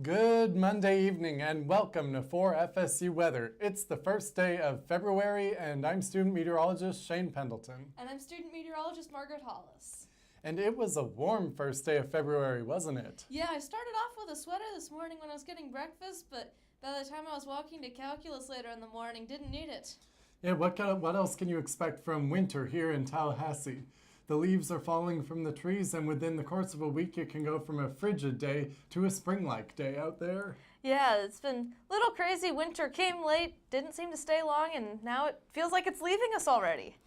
Good Monday evening and welcome to 4FSU Weather. It's the first day of February and I'm student meteorologist Shane Pendleton. And I'm student meteorologist Margaret Hollis. And it was a warm first day of February, wasn't it? Yeah, I started off with a sweater this morning when I was getting breakfast, but by the time I was walking to calculus later in the morning, didn't need it. Yeah, what else can you expect from winter here in Tallahassee? The leaves are falling from the trees, and within the course of a week, it can go from a frigid day to a spring-like day out there. Yeah, it's been a little crazy. Winter came late, didn't seem to stay long, and now it feels like it's leaving us already.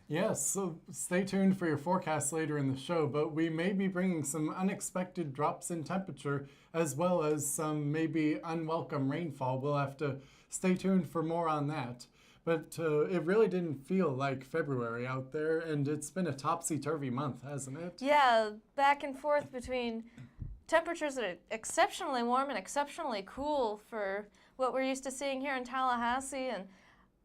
Yes, so stay tuned for your forecast later in the show, but we may be bringing some unexpected drops in temperature as well as some maybe unwelcome rainfall. We'll have to stay tuned for more on that. But it really didn't feel like February out there, and it's been a topsy-turvy month, hasn't it? Yeah, back and forth between temperatures that are exceptionally warm and exceptionally cool for what we're used to seeing here in Tallahassee, and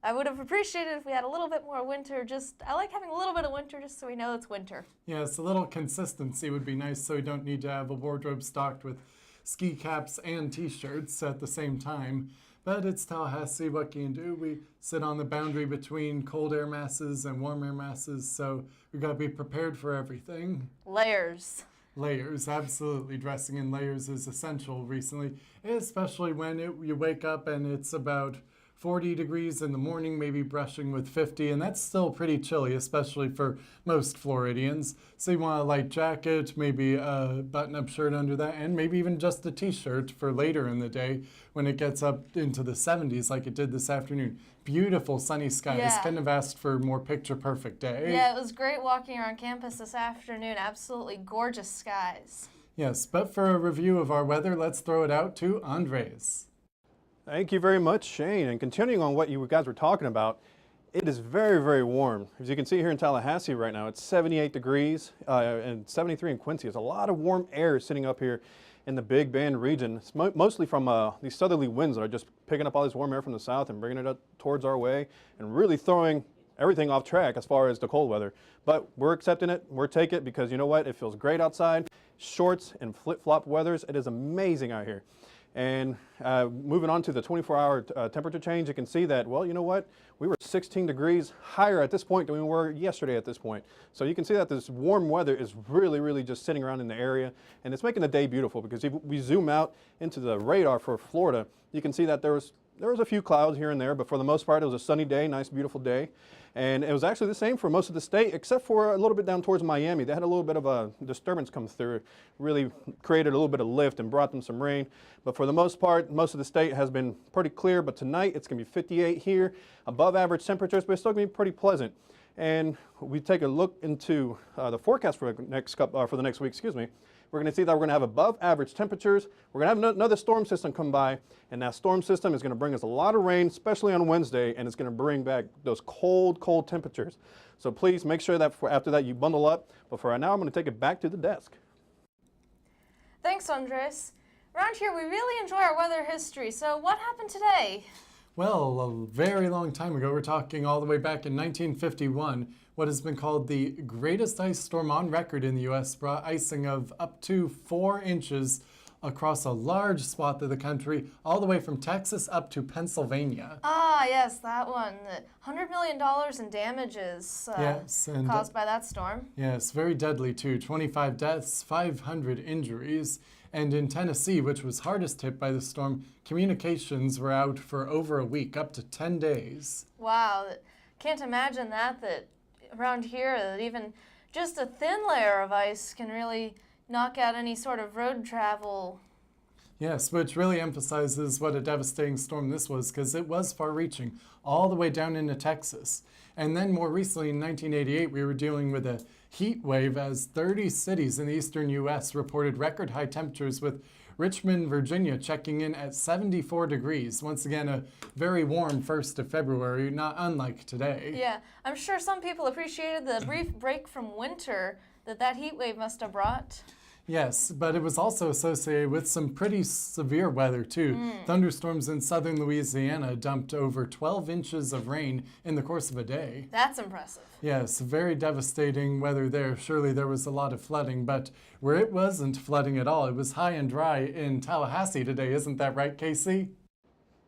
I would have appreciated if we had a little bit more winter. I like having a little bit of winter just so we know it's winter. Yes, a little consistency would be nice so we don't need to have a wardrobe stocked with ski caps and t-shirts at the same time. But it's Tallahassee, what can you do? We sit on the boundary between cold air masses and warm air masses, so we've got to be prepared for everything. Layers. Layers, absolutely. Dressing in layers is essential recently, especially when you wake up and it's about 40 degrees in the morning, maybe brushing with 50, and that's still pretty chilly, especially for most Floridians. So you want a light jacket, maybe a button-up shirt under that, and maybe even just a t-shirt for later in the day when it gets up into the 70s like it did this afternoon. Beautiful sunny skies. Yeah. Couldn't have asked for a more picture-perfect day. Yeah, it was great walking around campus this afternoon. Absolutely gorgeous skies. Yes, but for a review of our weather, let's throw it out to Andres. Thank you very much, Shane. And continuing on what you guys were talking about, it is very, very warm. As you can see here in Tallahassee right now, it's 78 degrees and 73 in Quincy. There's a lot of warm air sitting up here in the Big Bend region. It's mostly from these southerly winds that are just picking up all this warm air from the south and bringing it up towards our way and really throwing everything off track as far as the cold weather. But we're accepting it, we're taking it because you know what? It feels great outside. Shorts and flip-flop weathers, it is amazing out here. And moving on to the 24-hour temperature change, you can see that, well, you know what? We were 16 degrees higher at this point than we were yesterday at this point. So you can see that this warm weather is really, really just sitting around in the area. And it's making the day beautiful because if we zoom out into the radar for Florida, you can see that there was a few clouds here and there, but for the most part, it was a sunny day, nice, beautiful day. And it was actually the same for most of the state, except for a little bit down towards Miami. They had a little bit of a disturbance come through, really created a little bit of lift and brought them some rain. But for the most part, most of the state has been pretty clear. But tonight, it's going to be 58 here, above average temperatures, but it's still going to be pretty pleasant. And we take a look into the forecast for the next week, we're going to see that we're going to have above average temperatures. We're going to have another storm system come by, and that storm system is going to bring us a lot of rain, especially on Wednesday, and it's going to bring back those cold, cold temperatures. So please make sure that after that you bundle up. But for right now, I'm going to take it back to the desk. Thanks, Andres. Around here, we really enjoy our weather history. So what happened today? Well, a very long time ago, we're talking all the way back in 1951, what has been called the greatest ice storm on record in the U.S. brought icing of up to 4 inches across a large swath of the country, all the way from Texas up to Pennsylvania. Ah, yes, that one. $100 million in damages caused by that storm. Yes, very deadly too. 25 deaths, 500 injuries. And in Tennessee, which was hardest hit by the storm, communications were out for over a week, up to 10 days. Wow, can't imagine that around here, that even just a thin layer of ice can really knock out any sort of road travel. Yes, which really emphasizes what a devastating storm this was, because it was far-reaching, all the way down into Texas. And then more recently, in 1988, we were dealing with a heat wave as 30 cities in the eastern U.S. reported record high temperatures, with Richmond, Virginia checking in at 74 degrees. Once again, a very warm 1st of February, not unlike today. Yeah, I'm sure some people appreciated the brief break from winter that heat wave must have brought. Yes, but it was also associated with some pretty severe weather too. Thunderstorms in southern Louisiana dumped over 12 inches of rain in the course of a day. That's impressive. Yes, very devastating weather there. Surely there was a lot of flooding, but where it wasn't flooding at all, it was high and dry in Tallahassee today. Isn't that right, Casey?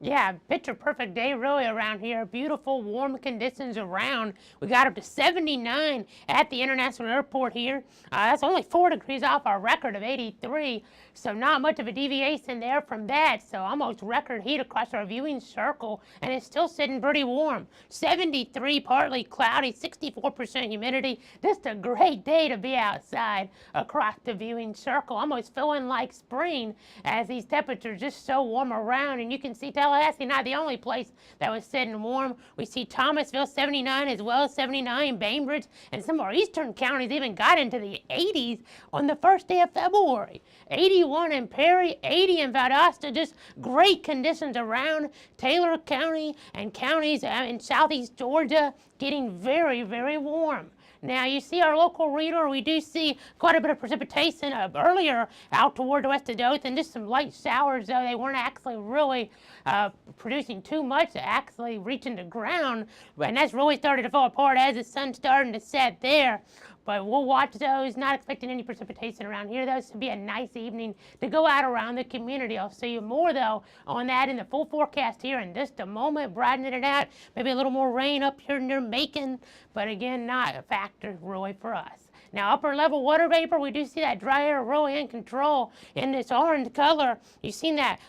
Yeah, picture perfect day really around here. Beautiful, warm conditions around. We got up to 79 at the International Airport here. That's only 4 degrees off our record of 83, so not much of a deviation there from that. So almost record heat across our viewing circle, and it's still sitting pretty warm. 73, partly cloudy, 64% humidity. Just a great day to be outside across the viewing circle. Almost feeling like spring as these temperatures just so warm around, and you can see Tallahassee not the only place that was sitting warm. We see Thomasville 79 as well as 79, Bainbridge, and some of our eastern counties even got into the 80s on the first day of February. 81 in Perry, 80 in Valdosta, just great conditions around Taylor County and counties in southeast Georgia getting very, very warm. Now, you see our local reader, we do see quite a bit of precipitation earlier out toward the west of Dothan, just some light showers, though they weren't actually really producing too much, actually reaching the ground, and that's really started to fall apart as the sun's starting to set there. But we'll watch those, not expecting any precipitation around here. Those should be a nice evening to go out around the community. I'll see you more, though, on that in the full forecast here in just a moment, brightening it out. Maybe a little more rain up here near Macon, but again, not a factor really for us. Now, upper level water vapor, we do see that dry air really in control in this orange color. You've seen that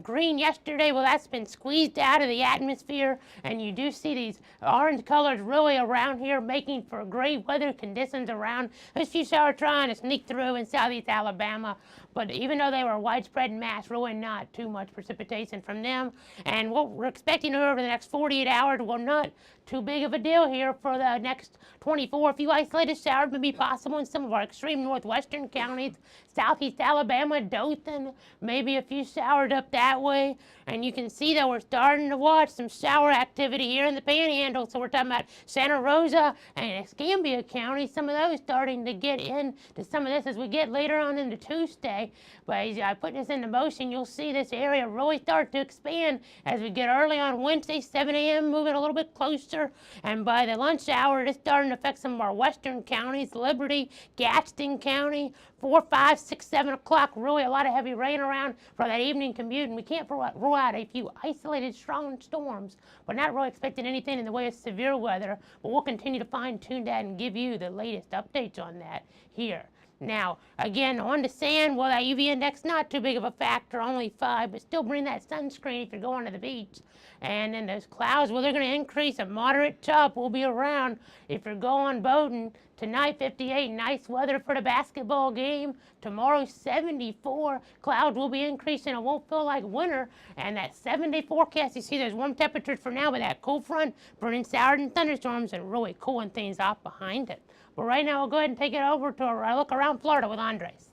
green yesterday. Well, that's been squeezed out of the atmosphere, and you do see these orange colors really around here making for great weather conditions around. There's a few showers trying to sneak through in southeast Alabama, but even though they were widespread in mass, really not too much precipitation from them. And what we're expecting over the next 48 hours, well, not too big of a deal here for the next 24. A few isolated showers may be possible in some of our extreme northwestern counties, southeast Alabama, Dothan, maybe a few showers up that way. And you can see that we're starting to watch some shower activity here in the Panhandle. So we're talking about Santa Rosa and Escambia County, some of those starting to get into some of this as we get later on into Tuesday. But as I put this into motion, you'll see this area really start to expand as we get early on Wednesday, 7 a.m., moving a little bit closer. And by the lunch hour, it's starting to affect some of our western counties, Liberty, Gadsden County, 4, 5, 6, 7 o'clock. Really a lot of heavy rain around for that evening commute. And we can't rule out a few isolated strong storms, but not really expecting anything in the way of severe weather. But we'll continue to fine-tune that and give you the latest updates on that here. Now, again, on the sand, well, that UV index not too big of a factor, only 5, but still bring that sunscreen if you're going to the beach. And then those clouds, well, they're going to increase. A moderate chop will be around if you're going boating. Tonight, 58, nice weather for the basketball game. Tomorrow, 74. Clouds will be increasing. It won't feel like winter. And that 7-day forecast, you see those warm temperatures for now, but that cold front bringing showers and thunderstorms and really cooling things off behind it. But right now, we'll go ahead and take it over to a look around Florida with Andres.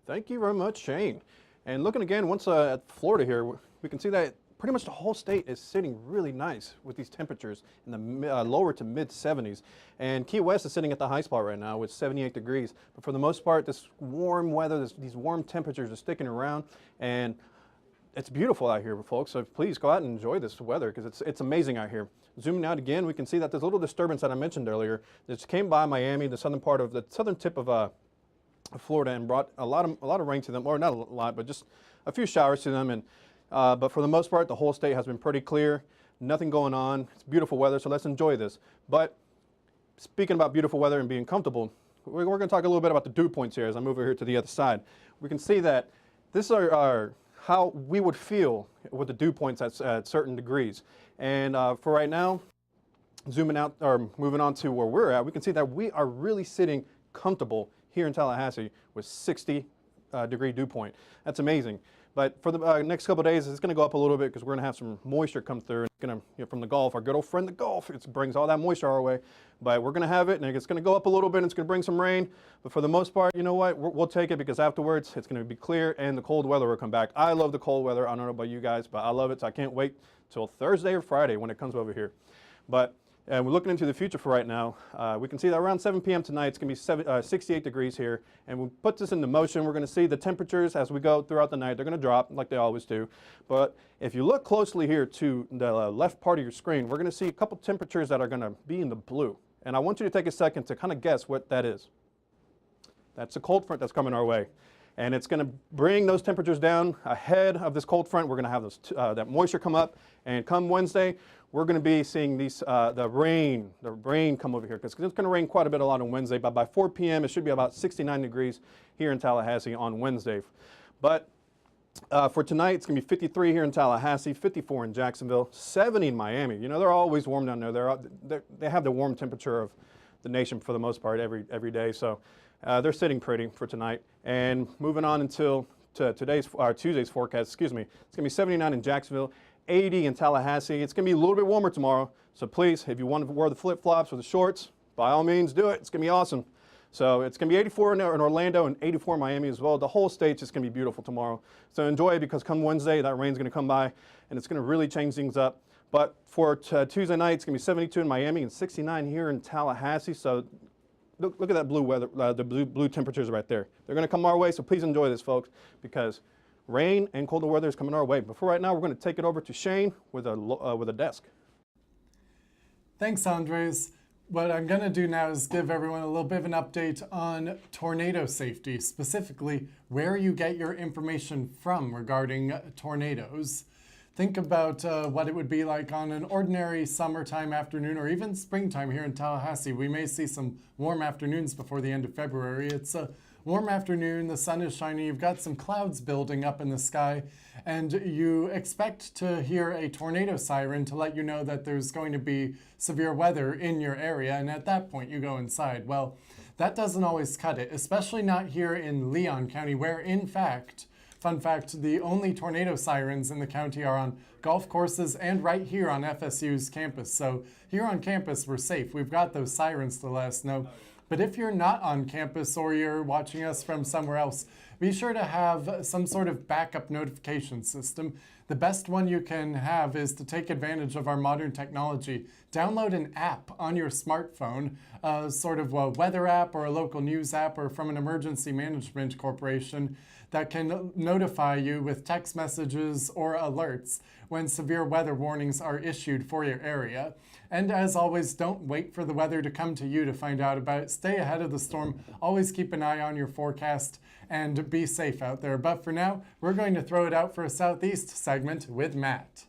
Thank you very much, Shane. And looking again, once at Florida here, we can see that pretty much the whole state is sitting really nice with these temperatures in the lower to mid 70s. And Key West is sitting at the high spot right now with 78 degrees. But for the most part, this warm weather, these warm temperatures are sticking around. And it's beautiful out here, folks. So please go out and enjoy this weather because it's amazing out here. Zooming out again, we can see that there's a little disturbance that I mentioned earlier. This came by Miami, the southern part of the southern tip of Florida, and brought a lot of rain to them, or not a lot, but just a few showers to them. And but for the most part, the whole state has been pretty clear. Nothing going on. It's beautiful weather, so let's enjoy this. But speaking about beautiful weather and being comfortable, we're going to talk a little bit about the dew points here as I move over here to the other side. We can see that this are how we would feel with the dew points at certain degrees. And for right now, zooming out or moving on to where we're at, we can see that we are really sitting comfortable here in Tallahassee with 60 degree dew point. That's amazing. But for the next couple of days, it's going to go up a little bit because we're going to have some moisture come through. It's going to, from the Gulf, our good old friend the Gulf, it brings all that moisture our way. But we're going to have it, and it's going to go up a little bit, and it's going to bring some rain. But for the most part, you know what? We'll take it because afterwards, it's going to be clear, and the cold weather will come back. I love the cold weather. I don't know about you guys, but I love it, so I can't wait till Thursday or Friday when it comes over here. But And we're looking into the future for right now. We can see that around 7 p.m. tonight, it's going to be 68 degrees here. And we'll put this into motion. We're going to see the temperatures as we go throughout the night. They're going to drop like they always do. But if you look closely here to the left part of your screen, we're going to see a couple temperatures that are going to be in the blue. And I want you to take a second to kind of guess what that is. That's a cold front that's coming our way. And it's going to bring those temperatures down ahead of this cold front. We're going to have those, that moisture come up. And come Wednesday, we're going to be seeing these, the rain come over here, because it's going to rain quite a lot on Wednesday. But by 4 p.m., it should be about 69 degrees here in Tallahassee on Wednesday. But for tonight, it's going to be 53 here in Tallahassee, 54 in Jacksonville, 70 in Miami. You know, they're always warm down there. They have the warm temperature of the nation for the most part every day. So they're sitting pretty for tonight. And moving on until Tuesday's forecast, it's going to be 79 in Jacksonville, 80 in Tallahassee. It's going to be a little bit warmer tomorrow. So please, if you want to wear the flip-flops or the shorts, by all means do it. It's going to be awesome. So it's going to be 84 in Orlando and 84 in Miami as well. The whole state's just going to be beautiful tomorrow. So enjoy it, because come Wednesday, that rain's going to come by and it's going to really change things up. But for Tuesday night, it's going to be 72 in Miami and 69 here in Tallahassee. So look at that blue weather, the blue temperatures right there. They're going to come our way, so please enjoy this, folks, because rain and colder weather is coming our way. But for right now, we're going to take it over to Shane with a desk. Thanks, Andres. What I'm going to do now is give everyone a little bit of an update on tornado safety, specifically where you get your information from regarding tornadoes. Think about what it would be like on an ordinary summertime afternoon or even springtime here in Tallahassee. We may see some warm afternoons before the end of February. It's a warm afternoon, the sun is shining, you've got some clouds building up in the sky, and you expect to hear a tornado siren to let you know that there's going to be severe weather in your area, and at that point you go inside. Well, that doesn't always cut it, especially not here in Leon County, where in fact, fun fact, the only tornado sirens in the county are on golf courses and right here on FSU's campus. So here on campus, we're safe. We've got those sirens to let us know. But if you're not on campus or you're watching us from somewhere else, be sure to have some sort of backup notification system. The best one you can have is to take advantage of our modern technology. Download an app on your smartphone, sort of a weather app or a local news app or from an emergency management corporation that can notify you with text messages or alerts when severe weather warnings are issued for your area. And as always, don't wait for the weather to come to you to find out about it. Stay ahead of the storm. Always keep an eye on your forecast and be safe out there. But for now, we're going to throw it out for a Southeast segment with Matt.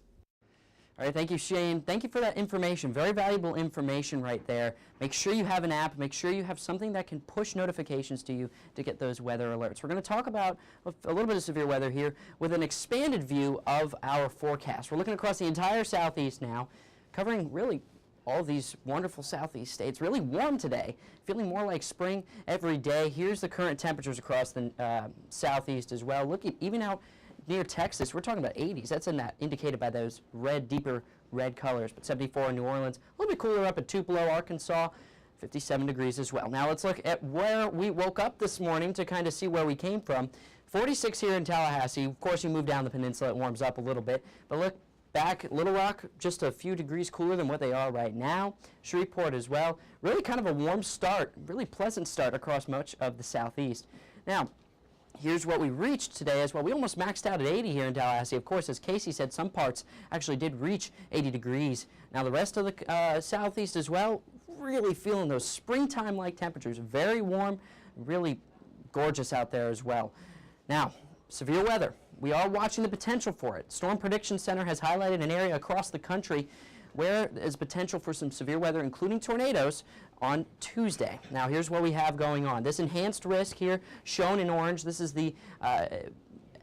All right, thank you, Shane. Thank you for that information. Very valuable information right there. Make sure you have an app. Make sure you have something that can push notifications to you to get those weather alerts. We're going to talk about a little bit of severe weather here with an expanded view of our forecast. We're looking across the entire Southeast now, covering really all these wonderful Southeast states. Really warm today, feeling more like spring every day. Here's the current temperatures across the Southeast as well. Look at even out near Texas, we're talking about 80s. That's indicated by those deeper red colors. But 74 in New Orleans, a little bit cooler up at Tupelo, Arkansas, 57 degrees as well. Now let's look at where we woke up this morning to kind of see where we came from. 46 here in Tallahassee. Of course, you move down the peninsula, it warms up a little bit. But look back, Little Rock, just a few degrees cooler than what they are right now. Shreveport as well. Really kind of a warm start, really pleasant start across much of the Southeast. Now, here's what we reached today as well. We almost maxed out at 80 here in Tallahassee. Of course, as Casey said, some parts actually did reach 80 degrees. Now, the rest of the Southeast as well, really feeling those springtime-like temperatures. Very warm, really gorgeous out there as well. Now, severe weather. We are watching the potential for it. Storm Prediction Center has highlighted an area across the country where there's potential for some severe weather, including tornadoes, on Tuesday. Now, here's what we have going on. This enhanced risk here, shown in orange, this is the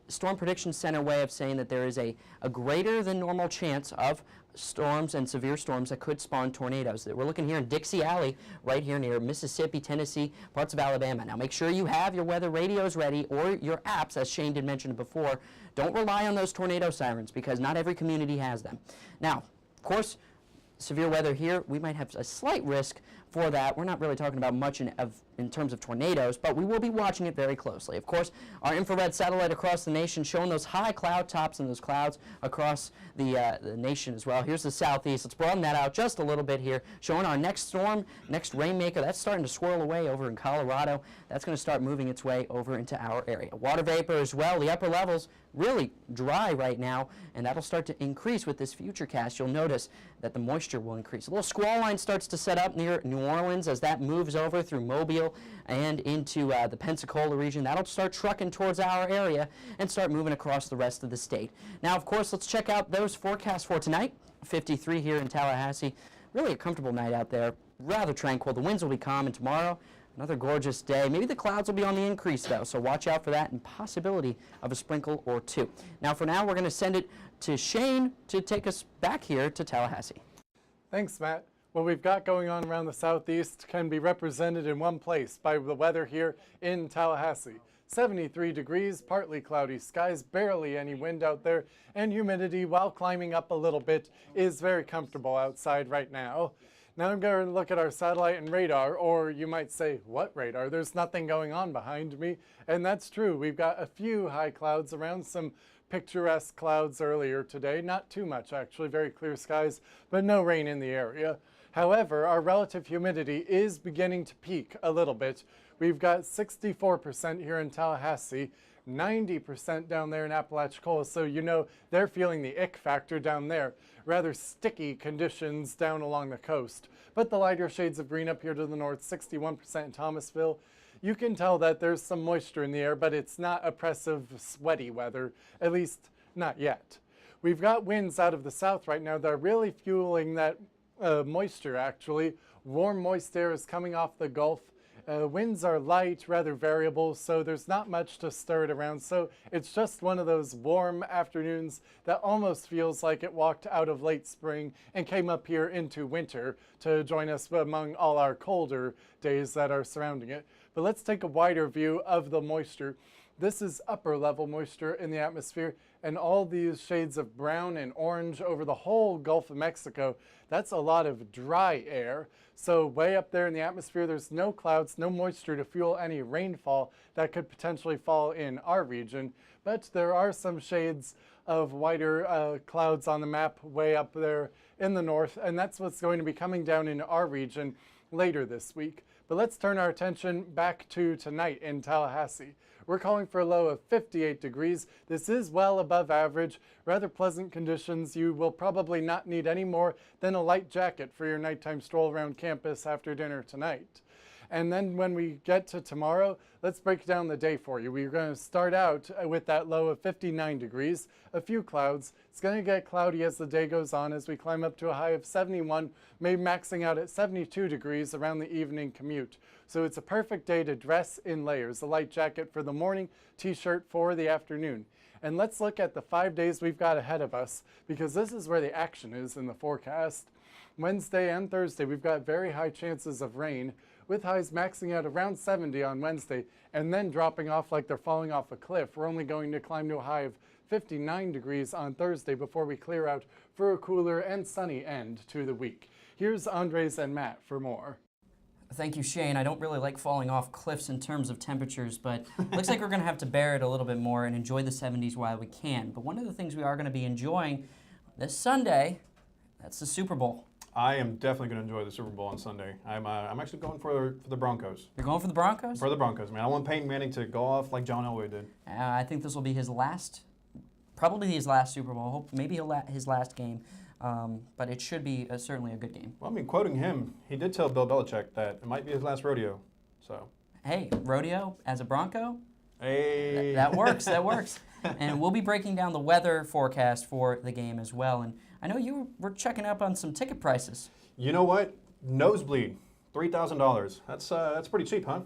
Storm Prediction Center way of saying that there is a greater than normal chance of storms and severe storms that could spawn tornadoes. We're looking here in Dixie Alley, right here near Mississippi, Tennessee, parts of Alabama. Now, make sure you have your weather radios ready or your apps, as Shane did mention before. Don't rely on those tornado sirens because not every community has them. Now, of course, severe weather here, we might have a slight risk for that. We're not really talking about much in terms of tornadoes, but we will be watching it very closely. Of course, our infrared satellite across the nation showing those high cloud tops and those clouds across the nation as well. Here's the southeast. Let's broaden that out just a little bit here, showing our next storm, next rainmaker. That's starting to swirl away over in Colorado. That's going to start moving its way over into our area. Water vapor as well. The upper levels really dry right now, and that'll start to increase with this futurecast. You'll notice that the moisture will increase. A little squall line starts to set up near New Orleans as that moves over through Mobile and into the Pensacola region. That'll start trucking towards our area and start moving across the rest of the state. Now, of course, let's check out those forecasts for tonight. 53 here in Tallahassee. Really a comfortable night out there. Rather tranquil. The winds will be calm, and tomorrow, another gorgeous day. Maybe the clouds will be on the increase, though, so watch out for that and possibility of a sprinkle or two. Now, for now, we're going to send it to Shane to take us back here to Tallahassee. Thanks, Matt. What we've got going on around the southeast can be represented in one place by the weather here in Tallahassee. 73 degrees, partly cloudy skies, barely any wind out there, and humidity, while climbing up a little bit, is very comfortable outside right now. Now I'm going to look at our satellite and radar, or you might say, what radar? There's nothing going on behind me, and that's true. We've got a few high clouds around, some picturesque clouds earlier today. Not too much, actually, very clear skies, but no rain in the area. However, our relative humidity is beginning to peak a little bit. We've got 64% here in Tallahassee, 90% down there in Apalachicola, so you know they're feeling the ick factor down there. Rather sticky conditions down along the coast. But the lighter shades of green up here to the north, 61% in Thomasville. You can tell that there's some moisture in the air, but it's not oppressive, sweaty weather, at least not yet. We've got winds out of the south right now that are really fueling that moisture, actually. Warm, moist air is coming off the Gulf. Winds are light, rather variable, so there's not much to stir it around. So it's just one of those warm afternoons that almost feels like it walked out of late spring and came up here into winter to join us among all our colder days that are surrounding it. But let's take a wider view of the moisture. This is upper level moisture in the atmosphere, and all these shades of brown and orange over the whole Gulf of Mexico. That's a lot of dry air. So way up there in the atmosphere, there's no clouds, no moisture to fuel any rainfall that could potentially fall in our region. But there are some shades of whiter clouds on the map way up there in the north, and that's what's going to be coming down in our region later this week. But let's turn our attention back to tonight in Tallahassee. We're calling for a low of 58 degrees. This is well above average, rather pleasant conditions. You will probably not need any more than a light jacket for your nighttime stroll around campus after dinner tonight. And then when we get to tomorrow, let's break down the day for you. We're going to start out with that low of 59 degrees, a few clouds. It's going to get cloudy as the day goes on as we climb up to a high of 71, maybe maxing out at 72 degrees around the evening commute. So it's a perfect day to dress in layers, a light jacket for the morning, t-shirt for the afternoon. And let's look at the 5 days we've got ahead of us, because this is where the action is in the forecast. Wednesday and Thursday, we've got very high chances of rain, with highs maxing out around 70 on Wednesday and then dropping off like they're falling off a cliff. We're only going to climb to a high of 59 degrees on Thursday before we clear out for a cooler and sunny end to the week. Here's Andres and Matt for more. Thank you, Shane. I don't really like falling off cliffs in terms of temperatures, but looks like we're going to have to bear it a little bit more and enjoy the 70s while we can. But one of the things we are going to be enjoying this Sunday, that's the Super Bowl. I am definitely going to enjoy the Super Bowl on Sunday. I'm actually going for the Broncos. You're going for the Broncos? For the Broncos, man. I want Peyton Manning to go off like John Elway did. I think this will be his last, probably his last Super Bowl. Hope maybe his last game, but it should be certainly a good game. Well, I mean, quoting him, he did tell Bill Belichick that it might be his last rodeo. So. Hey, rodeo as a Bronco? Hey. That works. That works. And we'll be breaking down the weather forecast for the game as well. And I know you were checking up on some ticket prices. You know what? Nosebleed, $3,000. That's pretty cheap, huh?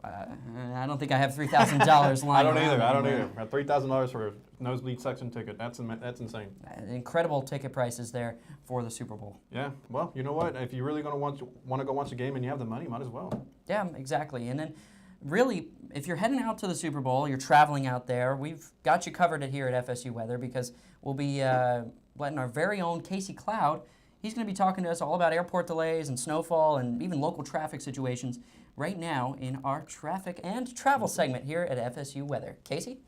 I don't think I have $3,000 lying I don't around. either. $3,000 for a nosebleed section ticket. That's insane. Incredible ticket prices there for the Super Bowl. Yeah. Well, you know what? If you're really going to want to go watch a game and you have the money, might as well. Yeah, exactly. And then really, if you're heading out to the Super Bowl, you're traveling out there, we've got you covered here at FSU Weather because we'll be letting our very own Casey Cloud He's going to be talking to us all about airport delays and snowfall and even local traffic situations right now in our traffic and travel segment here at FSU Weather. Casey?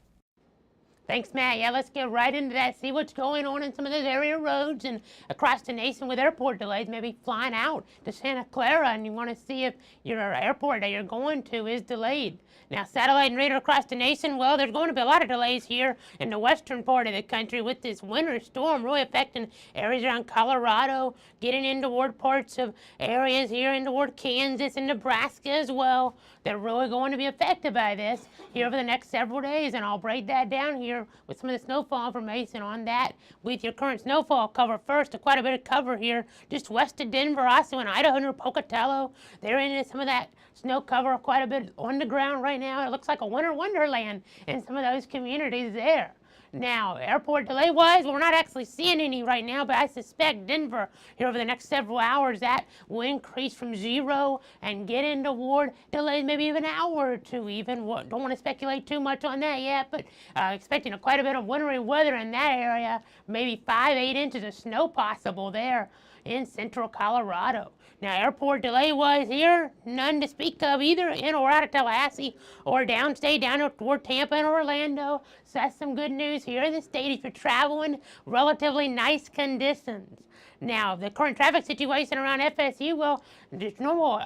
Thanks, Matt. Yeah, let's get right into that. See what's going on in some of those area roads and across the nation with airport delays. Maybe flying out to Santa Clara and you want to see if your airport that you're going to is delayed. Now, satellite and radar across the nation, well, there's going to be a lot of delays here in the western part of the country with this winter storm really affecting areas around Colorado, getting in toward parts of areas here in toward Kansas and Nebraska as well. They're really going to be affected by this here over the next several days, and I'll break that down here with some of the snowfall information on that with your current snowfall cover first. Quite a bit of cover here just west of Denver, also in Idaho near Pocatello. They're into some of that snow cover, quite a bit on the ground right now. It looks like a winter wonderland in some of those communities there. Now, airport delay-wise, we're not actually seeing any right now, but I suspect Denver here over the next several hours, that will increase from 0 and get in toward delays maybe even an hour or two even. Don't want to speculate too much on that yet, but expecting quite a bit of wintry weather in that area, maybe 5-8 inches of snow possible there in central Colorado. Now, airport delay-wise here, none to speak of either in or out of Tallahassee or downstate down toward Tampa and Orlando. So that's some good news here in the state if you're traveling. Relatively nice conditions. Now, the current traffic situation around FSU, well, there's normal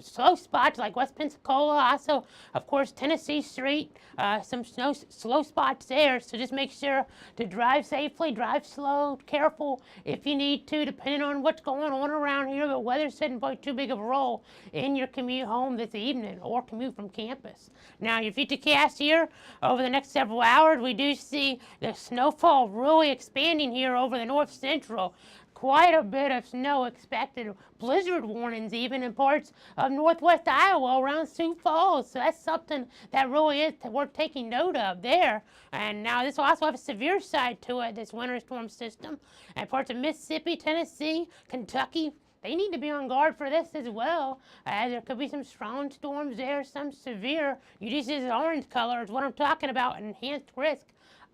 slow spots like West Pensacola, also, of course, Tennessee Street, some slow spots there. So just make sure to drive safely, drive slow, careful if you need to, depending on what's going on around here. But weather shouldn't play too big of a role in your commute home this evening or commute from campus. Now, your futurecast here over the next several hours, we do see the snowfall really expanding here over the north central. Quite a bit of snow expected, blizzard warnings even in parts of northwest Iowa around Sioux Falls. So that's something that really is worth taking note of there. And now this will also have a severe side to it, this winter storm system. And parts of Mississippi, Tennessee, Kentucky, they need to be on guard for this as well, as there could be some strong storms there, some severe. You just see this orange color is what I'm talking about, enhanced risk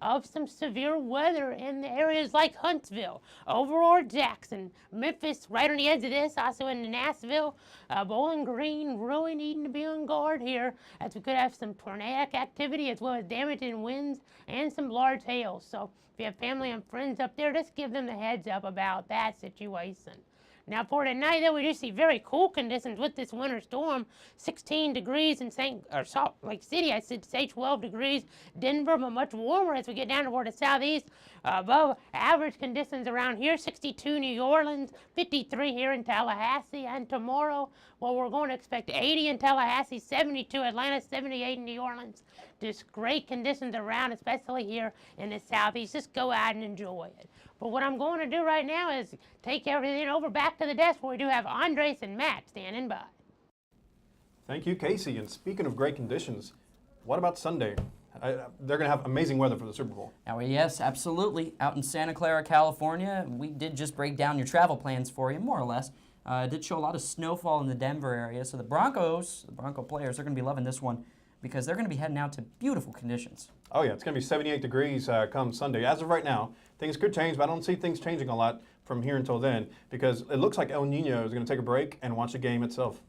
of some severe weather in the areas like Huntsville, Overall, Jackson, Memphis, right on the edge of this, also in Nashville, Bowling Green, really needing to be on guard here, as we could have some tornadic activity as well as damaging winds and some large hail. So if you have family and friends up there, just give them the heads up about that situation. Now for tonight, though, we do see very cool conditions with this winter storm. 16 degrees in Salt Lake City, I should say 12 degrees. Denver, but much warmer as we get down toward the southeast. Above average conditions around here, 62 New Orleans, 53 here in Tallahassee. And tomorrow, well, we're going to expect 80 in Tallahassee, 72 Atlanta, 78 in New Orleans. Just great conditions around, especially here in the southeast. Just go out and enjoy it. But what I'm going to do right now is take everything over back to the desk where we do have Andres and Matt standing by. Thank you, Casey. And speaking of great conditions, what about Sunday? They're going to have amazing weather for the Super Bowl. Now, yes, absolutely. Out in Santa Clara, California, we did just break down your travel plans for you, more or less. It did show a lot of snowfall in the Denver area. So the Bronco players, they're going to be loving this one because they're going to be heading out to beautiful conditions. Oh, yeah, it's going to be 78 degrees come Sunday. As of right now, things could change, but I don't see things changing a lot from here until then because it looks like El Nino is going to take a break and watch the game itself.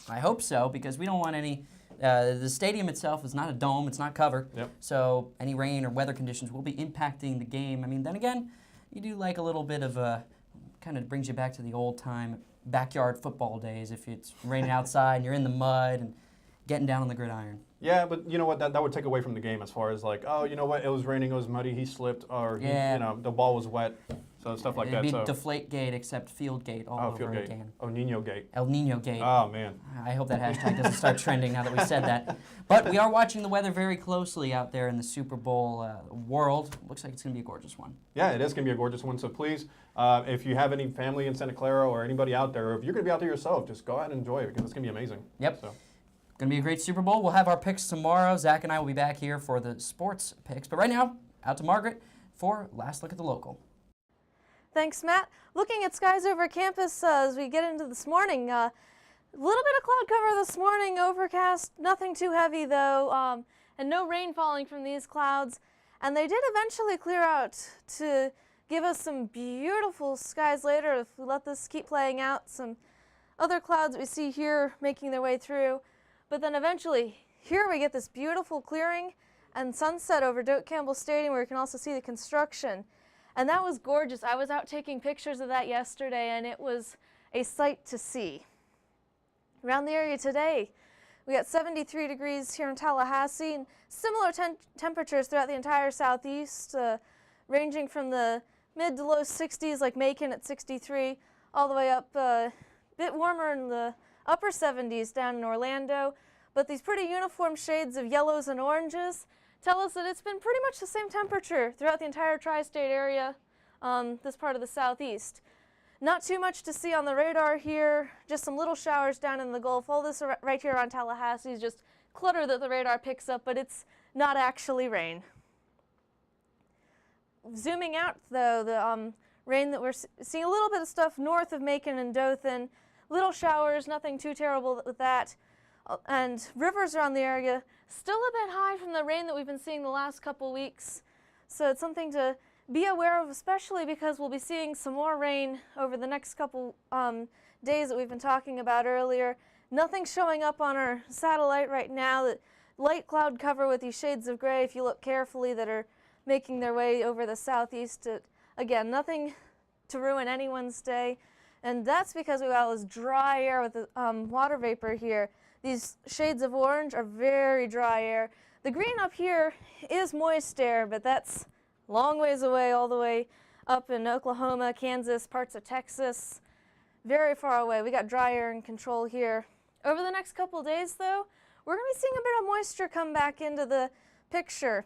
I hope so, because we don't want any. The stadium itself is not a dome, it's not covered. Yep. So any rain or weather conditions will be impacting the game. I mean, then again, you do like a little bit of kind of brings you back to the old time backyard football days if it's raining outside and you're in the mud and getting down on the gridiron. Yeah, but you know what? That would take away from the game as far as like, oh, you know what? It was raining, it was muddy, he slipped, or the ball was wet, so stuff like It'd that. be Deflate Gate except Field Gate all over again. Oh, Nino Gate. El Nino Gate. Oh man. I hope that hashtag doesn't start trending now that we said that. But we are watching the weather very closely out there in the Super Bowl world. Looks like it's going to be a gorgeous one. Yeah, it is going to be a gorgeous one. So please, if you have any family in Santa Clara or anybody out there, or if you're going to be out there yourself, just go out and enjoy it because it's going to be amazing. Yep. So. Going to be a great Super Bowl. We'll have our picks tomorrow. Zach and I will be back here for the sports picks. But right now, out to Margaret for Last Look at the Local. Thanks, Matt. Looking at skies over campus as we get into this morning, a little bit of cloud cover this morning, overcast, nothing too heavy though, and no rain falling from these clouds. And they did eventually clear out to give us some beautiful skies later if we let this keep playing out. Some other clouds that we see here making their way through. But then eventually, here we get this beautiful clearing and sunset over Doak Campbell Stadium, where you can also see the construction. And that was gorgeous. I was out taking pictures of that yesterday, and it was a sight to see. Around the area today, we got 73 degrees here in Tallahassee, and similar temperatures throughout the entire southeast, ranging from the mid to low 60s, like Macon at 63, all the way up a bit warmer in the upper 70s down in Orlando. But these pretty uniform shades of yellows and oranges tell us that it's been pretty much the same temperature throughout the entire tri-state area, this part of the southeast. Not too much to see on the radar here, just some little showers down in the Gulf. All this right here around Tallahassee is just clutter that the radar picks up, but it's not actually rain. Zooming out, though, the rain that we're seeing, a little bit of stuff north of Macon and Dothan, little showers, nothing too terrible with that. And rivers around the area, still a bit high from the rain that we've been seeing the last couple weeks. So it's something to be aware of, especially because we'll be seeing some more rain over the next couple days that we've been talking about earlier. Nothing showing up on our satellite right now. That light cloud cover with these shades of gray, if you look carefully, that are making their way over the southeast. Again, nothing to ruin anyone's day. And that's because we got all this dry air with the water vapor here. These shades of orange are very dry air. The green up here is moist air, but that's long ways away, all the way up in Oklahoma, Kansas, parts of Texas, very far away. We got dry air in control here. Over the next couple days, though, we're going to be seeing a bit of moisture come back into the picture.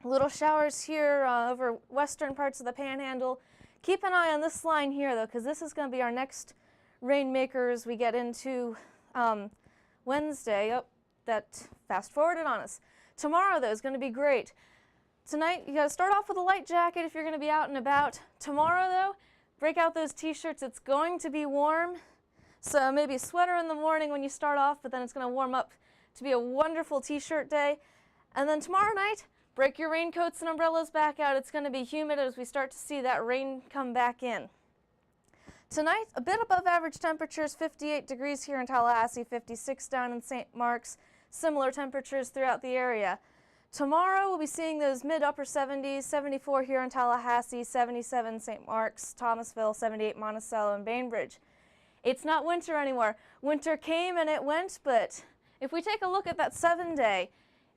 Little showers here over western parts of the Panhandle. Keep an eye on this line here, though, because this is going to be our next rainmaker as we get into Wednesday. Oh, that fast forwarded on us. Tomorrow, though, is going to be great. Tonight, you got to start off with a light jacket if you're going to be out and about. Tomorrow, though, break out those t-shirts. It's going to be warm, so maybe a sweater in the morning when you start off, but then it's going to warm up to be a wonderful t-shirt day. And then tomorrow night, break your raincoats and umbrellas back out. It's going to be humid as we start to see that rain come back in. Tonight, a bit above average temperatures, 58 degrees here in Tallahassee, 56 down in St. Mark's. Similar temperatures throughout the area. Tomorrow, we'll be seeing those mid-upper 70s, 74 here in Tallahassee, 77 St. Mark's, Thomasville, 78 Monticello, and Bainbridge. It's not winter anymore. Winter came and it went, but if we take a look at that 7-day,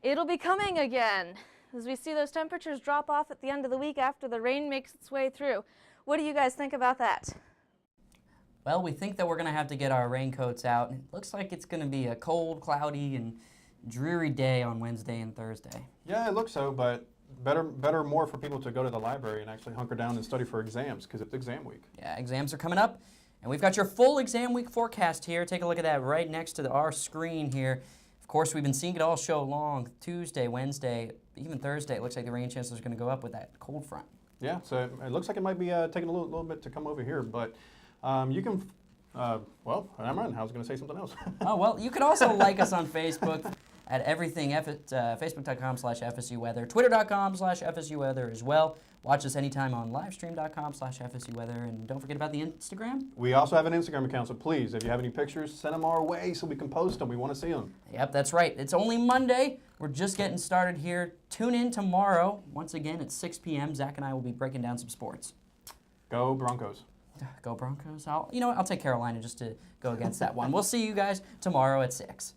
it'll be coming again as we see those temperatures drop off at the end of the week after the rain makes its way through. What do you guys think about that? Well, we think that we're going to have to get our raincoats out. It looks like it's going to be a cold, cloudy, and dreary day on Wednesday and Thursday. Yeah, it looks so, but better more for people to go to the library and actually hunker down and study for exams because it's exam week. Yeah, exams are coming up, and we've got your full exam week forecast here. Take a look at that right next to our screen here. Of course, we've been seeing it all show long. Tuesday, Wednesday, even Thursday, it looks like the rain chances are going to go up with that cold front. Yeah, so it looks like it might be taking a little bit to come over here, but you can, well, never mind, I was going to say something else. Oh, well, you can also like us on Facebook at everything, facebook.com/FSU Weather, twitter.com/FSU Weather as well. Watch us anytime on livestream.com/FSU Weather, and don't forget about the Instagram. We also have an Instagram account, so please, if you have any pictures, send them our way so we can post them. We want to see them. Yep, that's right. It's only Monday. We're just getting started here. Tune in tomorrow. Once again, at 6 p.m., Zach and I will be breaking down some sports. Go Broncos. Go Broncos. You know what? I'll take Carolina just to go against that one. We'll see you guys tomorrow at 6.